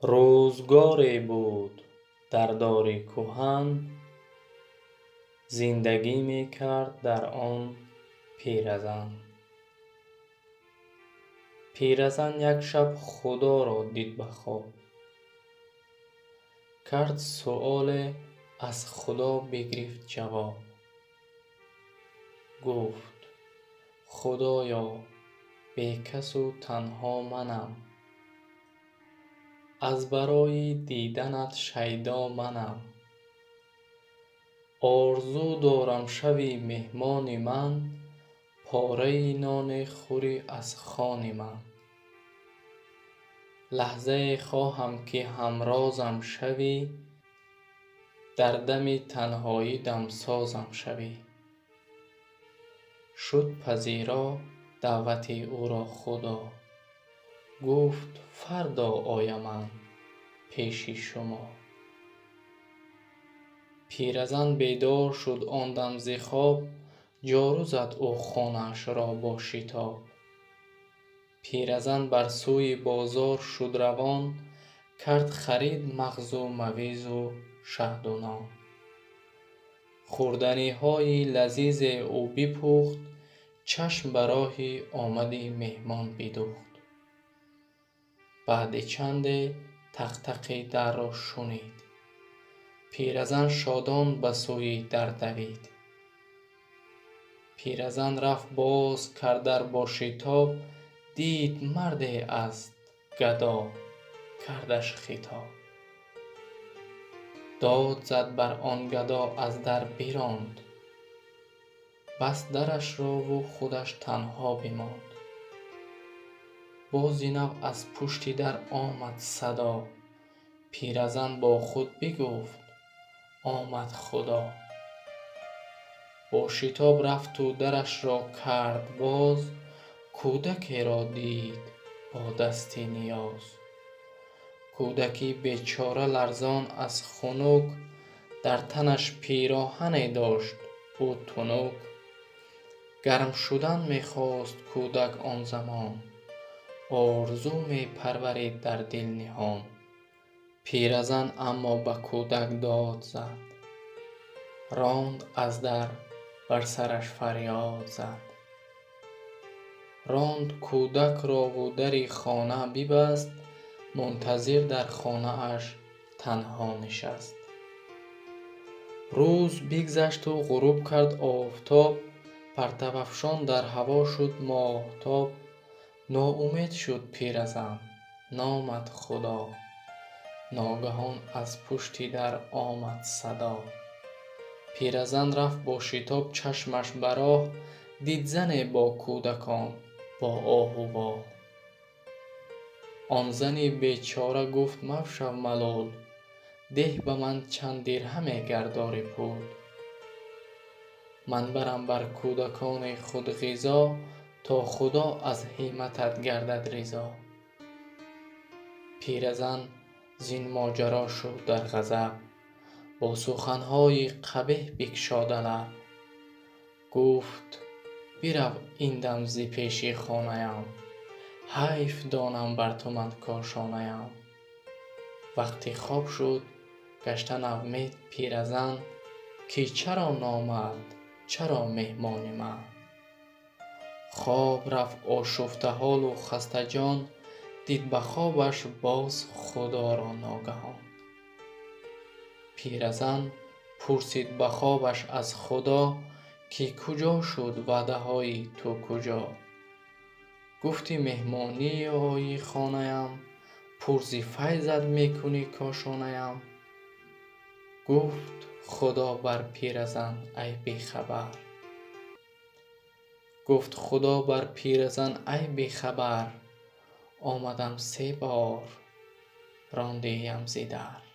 روزگاری بود در دور کهن، زندگی می کرد در آن پیرزن. پیرزن یک شب خدا را دید به خواب، کرد سؤال از خدا بگرفت جواب. گفت خدایا بی کس و تنها منم، از برای دیدنت شیدا منم. آرزو دارم شوی مهمان من، پاره نان خوری از خوان من. لحظه خواهم که همرازم شوی، در دم تنهایی دمسازم شوی. شد پذیرا دعوت او را خدا، گفت فردا آیم من پیش شما. پیرزن بیدار شد آن دم ز خواب، جارو زد او خانه‌اش را با شتاب. پیرزن بر سوی بازار شد روان، کرد خرید مغز و مویز و شهد و نان. خوردنی های لذیذ او بپخت، چشم به راه آمد مهمان بدوخت. بعد چندی تق تق در را شنید، پیرزن شادان به سوی در دوید. پیرزن رفت باز کرد در با شتاب، دید مردی است گدا کردش خطاب. داد زد بر آن گدا از در براند، بست درش را و خودش تنها بماند. باز نو از پشت در آمد صدا، پیرزن با خود بگفت آمد خدا. با شتاب رفت و درش را کرد باز، کودکی را دید با دست نیاز. کودکی بیچاره لرزان از خنک، در تنش پیراهنی داشت او تنک. گرم شدن می خواست کودک آن زمان، آرزو می پرورید در دل نهان. پیرزن اما به کودک داد زد، راند از در بر سرش فریاد زد. راند کودک را و در خانه ببست، منتظر در خانه اش تنها نشست. روز بگذشت و غروب کرد آفتاب، پرتو افشان در هوا شد ماهتاب. ناامید شد پیرزن نامد خدا، ناگهان از پشت در آمد صدا. پیرزن رفت با شتاب چشمش به راه، دید زنی با کودکان با آه و واه. آن زن بیچاره گفت مشو ملال، ده به من چند درهم گردار پول. من برم بر کودکان خود غذا، تا خدا از همتت گردد رضا. پیرزن زین ماجرا شد در غضب، با سخنهای قبیح بگشاد لب. گفت برو این دم ز پیش خانه‌ام، حیف دانم بر تو من کاشانه‌ام. وقتی خواب شد گشته نومید پیرزن، که چرا نامد چرا مهمان من. خواب رفت آشفته حال و خسته جان، دید به خوابش باز خدا را ناگهان. پیرزن پرسید به خوابش از خدا، که کجا شد وعده های تو کجا. گفتی مهمانی آیی خانه‌ام، پر ز فیضت می کنی کاشانه‌ام. گفت خدا بر پیرزن ای بی خبر، گفت خدا بر پیرزن ای بی خبر. آمدم 3 بار رانده ام ز در.